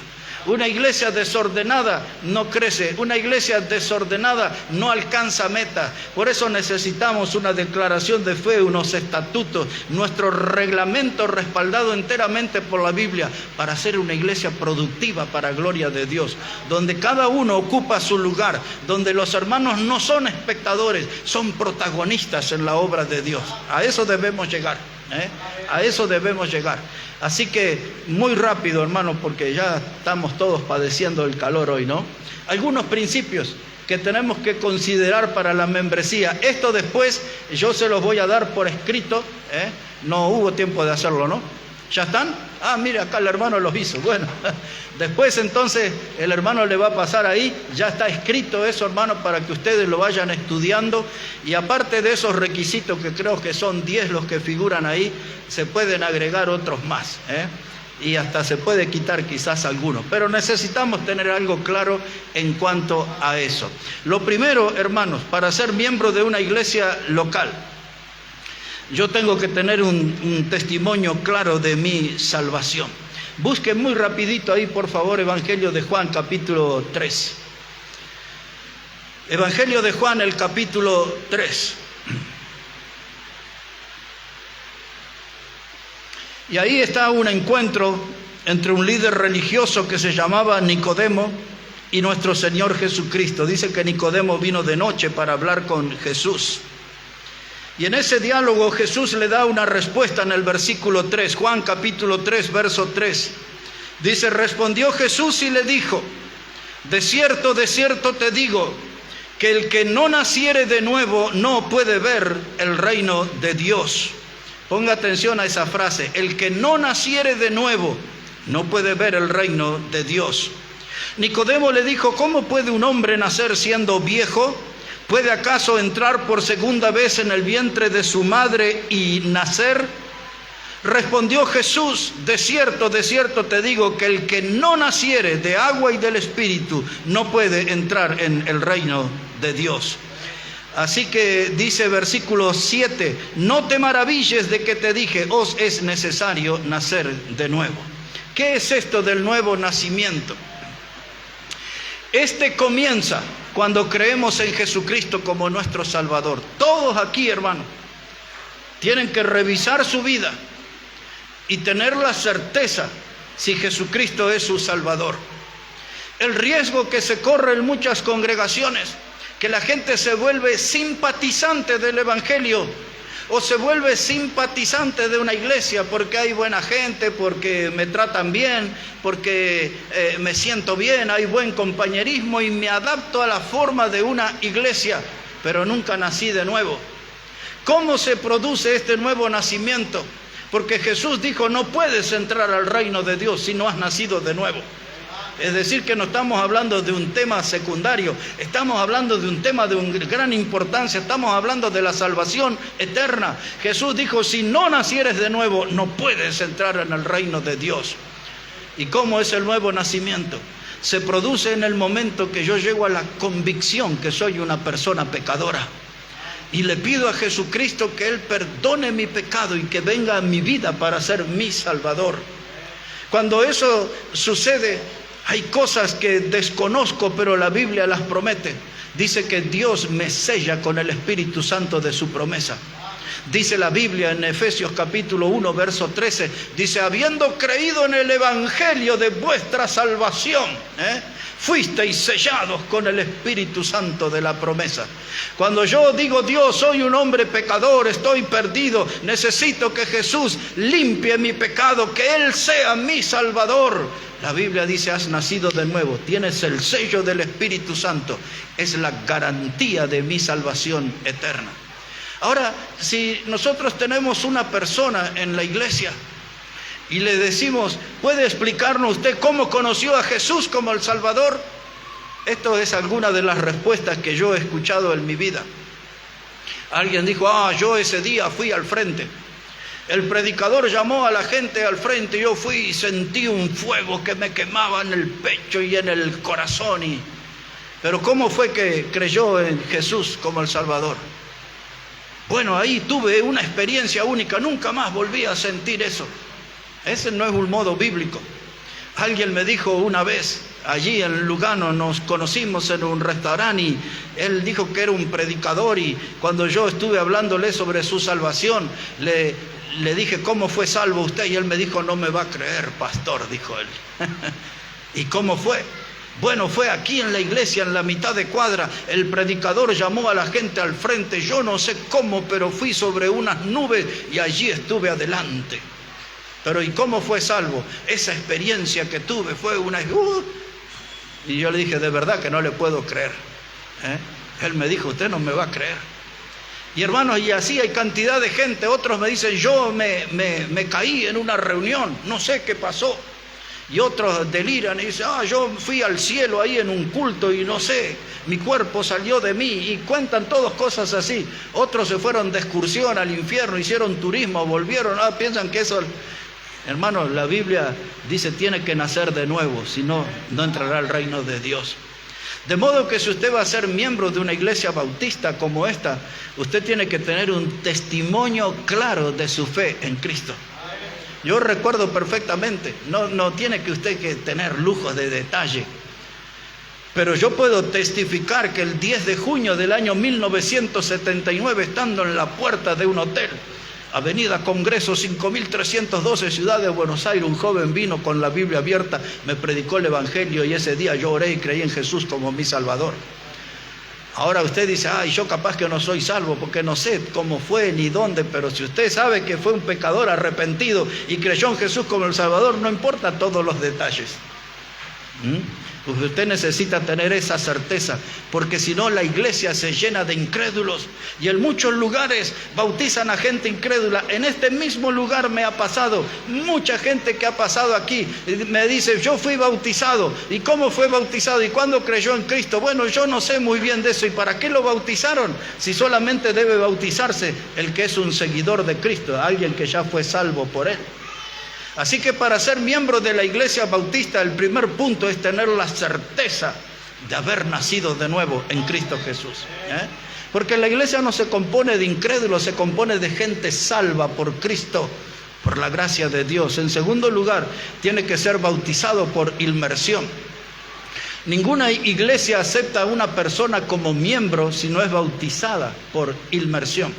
Una iglesia desordenada no crece, una iglesia desordenada no alcanza meta. Por eso necesitamos una declaración de fe, unos estatutos, nuestro reglamento respaldado enteramente por la Biblia para ser una iglesia productiva para gloria de Dios, donde cada uno ocupa su lugar, donde los hermanos no son espectadores, son protagonistas en la obra de Dios. A eso debemos llegar. A eso debemos llegar. Así que muy rápido, hermano, porque ya estamos todos padeciendo el calor hoy, ¿no? Algunos principios que tenemos que considerar para la membresía. Esto después yo se los voy a dar por escrito, no hubo tiempo de hacerlo, ¿no? ¿Ya están? Ah, mire, acá el hermano los hizo. Bueno, después entonces el hermano le va a pasar ahí. Ya está escrito eso, hermano, para que ustedes lo vayan estudiando. Y aparte de esos requisitos, que creo que son 10 los que figuran ahí, se pueden agregar otros más, y hasta se puede quitar quizás algunos. Pero necesitamos tener algo claro en cuanto a eso. Lo primero, hermanos, para ser miembro de una iglesia local, yo tengo que tener un testimonio claro de mi salvación. Busquen muy rapidito ahí, por favor, Evangelio de Juan, capítulo 3. Evangelio de Juan, el capítulo 3. Y ahí está un encuentro entre un líder religioso que se llamaba Nicodemo y nuestro Señor Jesucristo. Dice que Nicodemo vino de noche para hablar con Jesús. Y en ese diálogo Jesús le da una respuesta en el versículo 3, Juan capítulo 3, verso 3. Dice, respondió Jesús y le dijo, de cierto te digo, que el que no naciere de nuevo no puede ver el reino de Dios. Ponga atención a esa frase, el que no naciere de nuevo no puede ver el reino de Dios. Nicodemo le dijo, ¿cómo puede un hombre nacer siendo viejo? ¿Puede acaso entrar por segunda vez en el vientre de su madre y nacer? Respondió Jesús, de cierto te digo, que el que no naciere de agua y del Espíritu no puede entrar en el reino de Dios. Así que dice versículo 7, no te maravilles de que te dije, os es necesario nacer de nuevo. ¿Qué es esto del nuevo nacimiento? Este comienza cuando creemos en Jesucristo como nuestro Salvador. Todos aquí, hermanos, tienen que revisar su vida y tener la certeza si Jesucristo es su Salvador. El riesgo que se corre en muchas congregaciones, que la gente se vuelve simpatizante del Evangelio o se vuelve simpatizante de una iglesia porque hay buena gente, porque me tratan bien, porque me siento bien, hay buen compañerismo y me adapto a la forma de una iglesia, pero nunca nací de nuevo. ¿Cómo se produce este nuevo nacimiento? Porque Jesús dijo, no puedes entrar al reino de Dios si no has nacido de nuevo. Es decir, que no estamos hablando de un tema secundario, estamos hablando de un tema de gran importancia, estamos hablando de la salvación eterna. Jesús dijo, si no nacieres de nuevo, no puedes entrar en el reino de Dios. ¿Y cómo es el nuevo nacimiento? Se produce en el momento que yo llego a la convicción que soy una persona pecadora. Y le pido a Jesucristo que Él perdone mi pecado y que venga a mi vida para ser mi Salvador. Cuando eso sucede, hay cosas que desconozco, pero la Biblia las promete. Dice que Dios me sella con el Espíritu Santo de su promesa. Dice la Biblia en Efesios capítulo 1, verso 13, dice, habiendo creído en el Evangelio de vuestra salvación, fuisteis sellados con el Espíritu Santo de la promesa. Cuando yo digo, Dios, soy un hombre pecador, estoy perdido, necesito que Jesús limpie mi pecado, que Él sea mi Salvador. La Biblia dice, has nacido de nuevo, tienes el sello del Espíritu Santo, es la garantía de mi salvación eterna. Ahora, si nosotros tenemos una persona en la iglesia y le decimos, ¿puede explicarnos usted cómo conoció a Jesús como el Salvador? Esto es alguna de las respuestas que yo he escuchado en mi vida. Alguien dijo, yo ese día fui al frente. El predicador llamó a la gente al frente, yo fui y sentí un fuego que me quemaba en el pecho y en el corazón. Pero ¿cómo fue que creyó en Jesús como el Salvador? Bueno, ahí tuve una experiencia única, nunca más volví a sentir eso. Ese no es un modo bíblico. Alguien me dijo una vez, allí en Lugano nos conocimos en un restaurante y él dijo que era un predicador y cuando yo estuve hablándole sobre su salvación, le dije, ¿cómo fue salvo usted? Y él me dijo, no me va a creer, pastor, dijo él. ¿Y cómo fue? Bueno, fue aquí en la iglesia, en la mitad de cuadra, el predicador llamó a la gente al frente, yo no sé cómo, pero fui sobre unas nubes y allí estuve adelante. Pero ¿y cómo fue salvo? Esa experiencia que tuve fue una... Y yo le dije, de verdad que no le puedo creer. Él me dijo, usted no me va a creer. Y hermanos, y así hay cantidad de gente. Otros me dicen, yo me caí en una reunión, no sé qué pasó. Y otros deliran y dicen, yo fui al cielo ahí en un culto y no sé, mi cuerpo salió de mí. Y cuentan todos cosas así. Otros se fueron de excursión al infierno, hicieron turismo, volvieron, piensan que eso... Hermanos, la Biblia dice, tiene que nacer de nuevo, si no, no entrará al reino de Dios. De modo que si usted va a ser miembro de una iglesia bautista como esta, usted tiene que tener un testimonio claro de su fe en Cristo. Yo recuerdo perfectamente, no tiene que usted que tener lujos de detalle, pero yo puedo testificar que el 10 de junio del año 1979, estando en la puerta de un hotel, Avenida Congreso 5312, Ciudad de Buenos Aires, un joven vino con la Biblia abierta, me predicó el Evangelio y ese día yo oré y creí en Jesús como mi Salvador. Ahora usted dice, yo capaz que no soy salvo porque no sé cómo fue ni dónde, pero si usted sabe que fue un pecador arrepentido y creyó en Jesús como el Salvador, no importa todos los detalles. Pues usted necesita tener esa certeza, porque si no la iglesia se llena de incrédulos y en muchos lugares bautizan a gente incrédula. En este mismo lugar me ha pasado, mucha gente que ha pasado aquí me dice, yo fui bautizado. ¿Y cómo fue bautizado? ¿Y cuándo creyó en Cristo? Bueno, yo no sé muy bien de eso. ¿Y para qué lo bautizaron? Si solamente debe bautizarse el que es un seguidor de Cristo, alguien que ya fue salvo por él. Así que para ser miembro de la iglesia bautista, el primer punto es tener la certeza de haber nacido de nuevo en Cristo Jesús. Porque la iglesia no se compone de incrédulos, se compone de gente salva por Cristo, por la gracia de Dios. En segundo lugar, tiene que ser bautizado por inmersión. Ninguna iglesia acepta a una persona como miembro si no es bautizada por inmersión.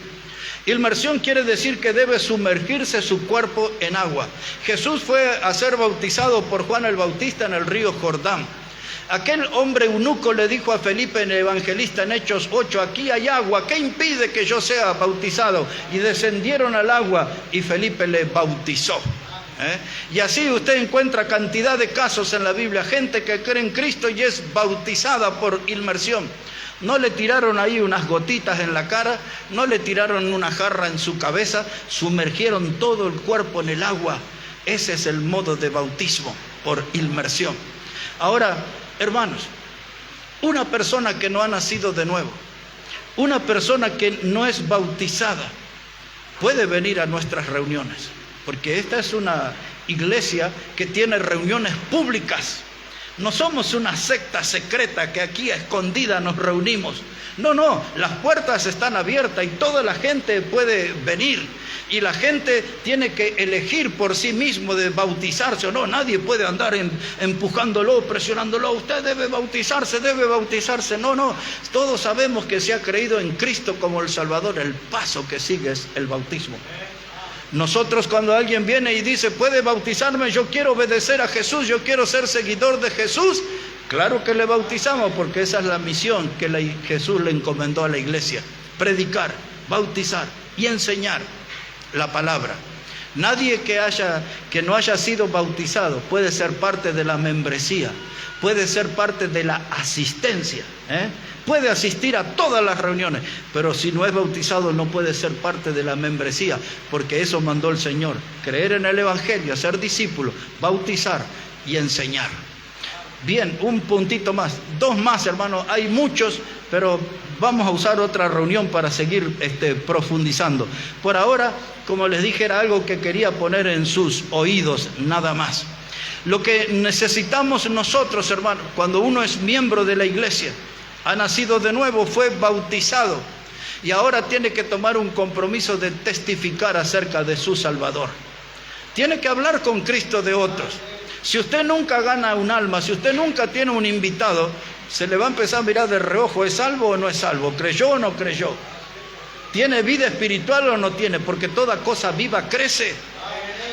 Inmersión quiere decir que debe sumergirse su cuerpo en agua. Jesús fue a ser bautizado por Juan el Bautista en el río Jordán. Aquel hombre eunuco le dijo a Felipe el evangelista en Hechos 8, aquí hay agua, ¿qué impide que yo sea bautizado? Y descendieron al agua y Felipe le bautizó. Y así usted encuentra cantidad de casos en la Biblia, gente que cree en Cristo y es bautizada por inmersión. No le tiraron ahí unas gotitas en la cara, no le tiraron una jarra en su cabeza, sumergieron todo el cuerpo en el agua. Ese es el modo de bautismo, por inmersión. Ahora, hermanos, una persona que no ha nacido de nuevo, una persona que no es bautizada, puede venir a nuestras reuniones, porque esta es una iglesia que tiene reuniones públicas. No somos una secta secreta que aquí a escondida nos reunimos. No, las puertas están abiertas y toda la gente puede venir. Y la gente tiene que elegir por sí mismo de bautizarse o no. Nadie puede andar empujándolo, presionándolo. Usted debe bautizarse, debe bautizarse. No, todos sabemos que se ha creído en Cristo como el Salvador. El paso que sigue es el bautismo. Nosotros cuando alguien viene y dice, ¿puede bautizarme? Yo quiero obedecer a Jesús, yo quiero ser seguidor de Jesús. Claro que le bautizamos porque esa es la misión que Jesús le encomendó a la iglesia. Predicar, bautizar y enseñar la palabra. Nadie que no haya sido bautizado puede ser parte de la membresía, puede ser parte de la asistencia, puede asistir a todas las reuniones, pero si no es bautizado no puede ser parte de la membresía, porque eso mandó el Señor: creer en el Evangelio, ser discípulo, bautizar y enseñar. Bien, un puntito más, dos más, hermanos, hay muchos, pero vamos a usar otra reunión para seguir profundizando. Por ahora, como les dije, era algo que quería poner en sus oídos, nada más. Lo que necesitamos nosotros, hermanos, cuando uno es miembro de la iglesia, ha nacido de nuevo, fue bautizado y ahora tiene que tomar un compromiso de testificar acerca de su Salvador. Tiene que hablar con Cristo de otros. Si usted nunca gana un alma, si usted nunca tiene un invitado, se le va a empezar a mirar de reojo, ¿es salvo o no es salvo? ¿Creyó o no creyó? ¿Tiene vida espiritual o no tiene? Porque toda cosa viva crece.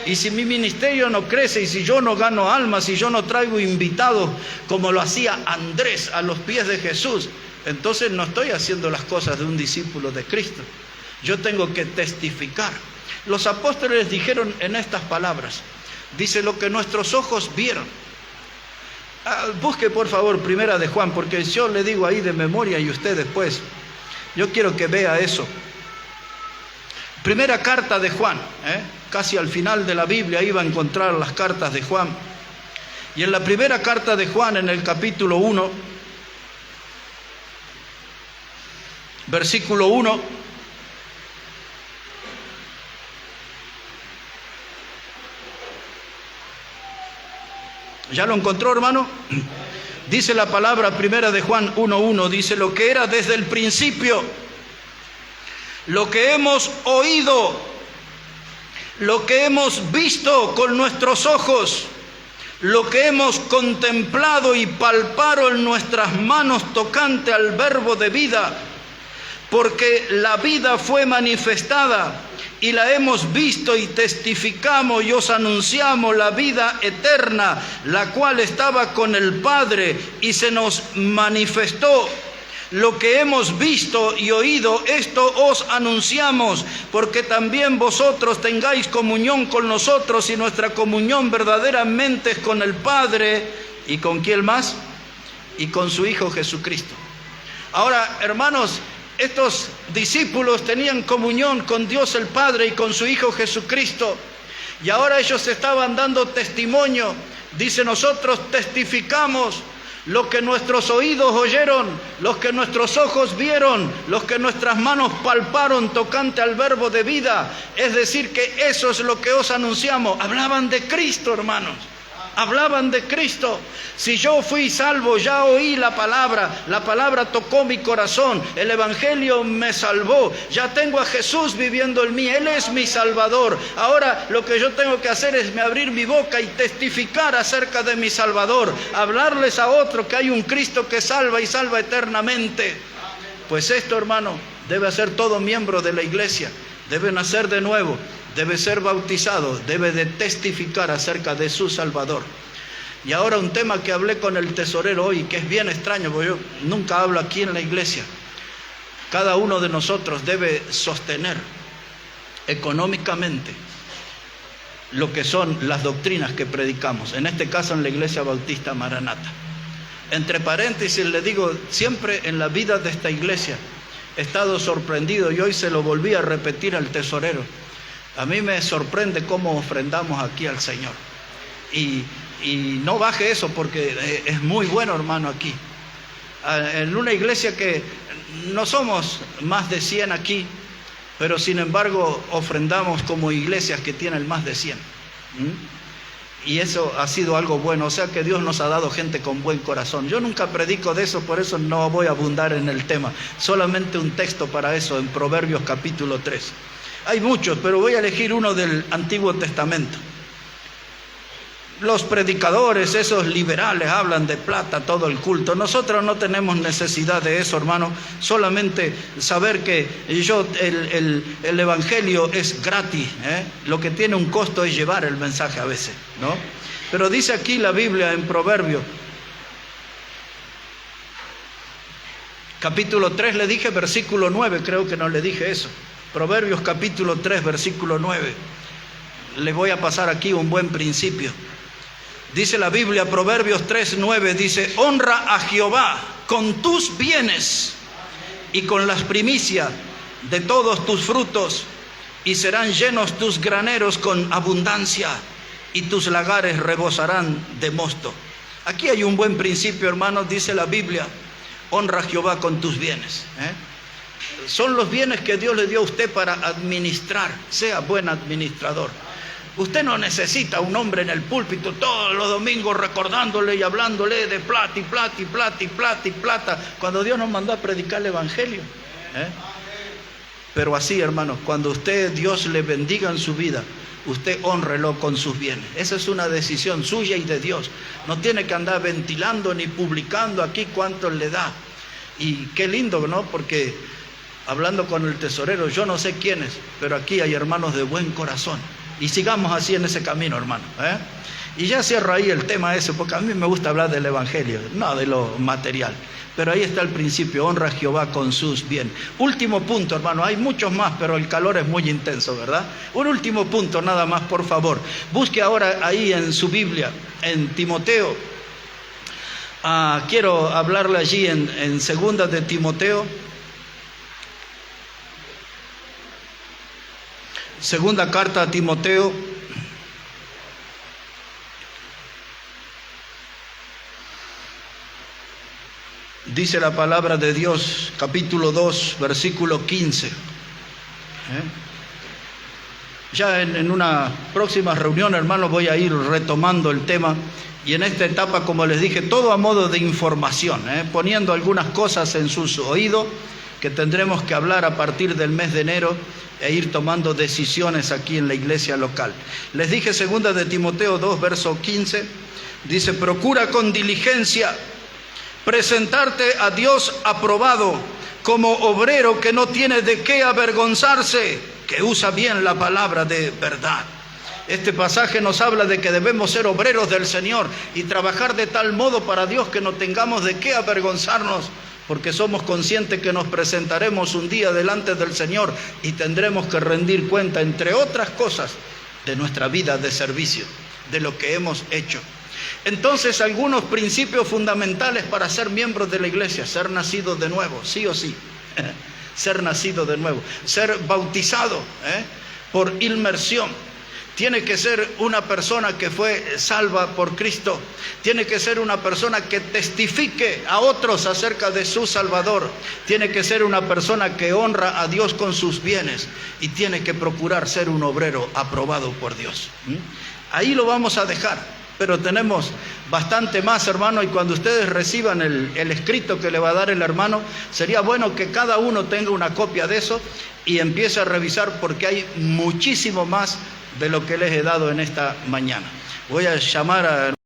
Y si mi ministerio no crece, y si yo no gano almas, si yo no traigo invitados como lo hacía Andrés a los pies de Jesús, entonces no estoy haciendo las cosas de un discípulo de Cristo. Yo tengo que testificar. Los apóstoles dijeron en estas palabras, dice, lo que nuestros ojos vieron. Busque por favor Primera de Juan, porque yo le digo ahí de memoria y usted después. Yo quiero que vea eso. Primera carta de Juan, casi al final de la Biblia iba a encontrar las cartas de Juan. Y en la primera carta de Juan, en el capítulo 1, versículo 1, ¿ya lo encontró, hermano? Dice la palabra primera de Juan 1:1, dice: lo que era desde el principio, lo que hemos oído, lo que hemos visto con nuestros ojos, lo que hemos contemplado y palpado en nuestras manos tocante al verbo de vida, porque la vida fue manifestada y la hemos visto y testificamos y os anunciamos la vida eterna, la cual estaba con el Padre y se nos manifestó. Lo que hemos visto y oído, esto os anunciamos, porque también vosotros tengáis comunión con nosotros, y nuestra comunión verdaderamente es con el Padre. ¿Y con quién más? Y con su Hijo Jesucristo. Ahora, hermanos, estos discípulos tenían comunión con Dios el Padre y con su Hijo Jesucristo. Y ahora ellos estaban dando testimonio. Dice: nosotros testificamos lo que nuestros oídos oyeron, los que nuestros ojos vieron, los que nuestras manos palparon tocante al verbo de vida. Es decir, que eso es lo que os anunciamos. Hablaban de Cristo, hermanos. Hablaban de Cristo. Si yo fui salvo, ya oí la palabra tocó mi corazón, el Evangelio me salvó, ya tengo a Jesús viviendo en mí, Él es mi Salvador. Ahora lo que yo tengo que hacer es abrir mi boca y testificar acerca de mi Salvador, hablarles a otros que hay un Cristo que salva y salva eternamente. Pues esto, hermano, debe hacer todo miembro de la iglesia, debe nacer de nuevo, debe ser bautizado, debe de testificar acerca de su Salvador. Y ahora un tema que hablé con el tesorero hoy, que es bien extraño, porque yo nunca hablo aquí en la iglesia. Cada uno de nosotros debe sostener económicamente lo que son las doctrinas que predicamos, en este caso en la Iglesia Bautista Maranata. Entre paréntesis le digo, siempre en la vida de esta iglesia he estado sorprendido, y hoy se lo volví a repetir al tesorero. A mí me sorprende cómo ofrendamos aquí al Señor. Y no baje eso, porque es muy bueno, hermano, aquí. En una iglesia que no somos más de 100 aquí, pero sin embargo ofrendamos como iglesias que tienen más de 100. Y eso ha sido algo bueno. O sea que Dios nos ha dado gente con buen corazón. Yo nunca predico de eso, por eso no voy a abundar en el tema. Solamente un texto para eso, en Proverbios capítulo 3. Hay muchos, pero voy a elegir uno del Antiguo Testamento. Los predicadores, esos liberales, hablan de plata todo el culto. Nosotros no tenemos necesidad de eso, hermano. Solamente saber que el Evangelio es gratis, Lo que tiene un costo es llevar el mensaje a veces, ¿no? Pero dice aquí la Biblia en Proverbios, capítulo 3, le dije versículo 9, creo que no le dije eso. Proverbios capítulo 3, versículo 9. Le voy a pasar aquí un buen principio. Dice la Biblia, Proverbios 3:9, dice: honra a Jehová con tus bienes y con las primicias de todos tus frutos, y serán llenos tus graneros con abundancia, y tus lagares rebosarán de mosto. Aquí hay un buen principio, hermanos, dice la Biblia: honra a Jehová con tus bienes. Son los bienes que Dios le dio a usted para administrar. Sea buen administrador. Usted no necesita un hombre en el púlpito todos los domingos recordándole y hablándole de plata y plata y plata y plata y plata, cuando Dios nos mandó a predicar el Evangelio. Pero así, hermanos, cuando Dios le bendiga en su vida, usted hónrelo con sus bienes. Esa es una decisión suya y de Dios. No tiene que andar ventilando ni publicando aquí cuánto le da. Y qué lindo, ¿no? Porque hablando con el tesorero, yo no sé quiénes, pero aquí hay hermanos de buen corazón. Y sigamos así en ese camino, hermano. Y ya cierro ahí el tema ese, porque a mí me gusta hablar del Evangelio, no de lo material. Pero ahí está el principio: honra a Jehová con sus bienes. Último punto, hermano, hay muchos más, pero el calor es muy intenso, ¿verdad? Un último punto nada más, por favor. Busque ahora ahí en su Biblia, en Timoteo. Quiero hablarle allí en segunda de Timoteo. Segunda carta a Timoteo, dice la palabra de Dios, capítulo 2, versículo 15. Ya en una próxima reunión, hermanos, voy a ir retomando el tema. Y en esta etapa, como les dije, todo a modo de información, poniendo algunas cosas en sus oídos que tendremos que hablar a partir del mes de enero e ir tomando decisiones aquí en la iglesia local. Les dije, segunda de Timoteo 2, verso 15, dice: procura con diligencia presentarte a Dios aprobado, como obrero que no tiene de qué avergonzarse, que usa bien la palabra de verdad. Este pasaje nos habla de que debemos ser obreros del Señor y trabajar de tal modo para Dios que no tengamos de qué avergonzarnos, porque somos conscientes que nos presentaremos un día delante del Señor y tendremos que rendir cuenta, entre otras cosas, de nuestra vida de servicio, de lo que hemos hecho. Entonces, algunos principios fundamentales para ser miembros de la iglesia: ser nacido de nuevo, sí o sí, ser nacido de nuevo, ser bautizado por inmersión. Tiene que ser una persona que fue salva por Cristo. Tiene que ser una persona que testifique a otros acerca de su Salvador. Tiene que ser una persona que honra a Dios con sus bienes. Y tiene que procurar ser un obrero aprobado por Dios. Ahí lo vamos a dejar. Pero tenemos bastante más, hermano, y cuando ustedes reciban el escrito que le va a dar el hermano, sería bueno que cada uno tenga una copia de eso y empiece a revisar, porque hay muchísimo más de lo que les he dado en esta mañana. Voy a llamar a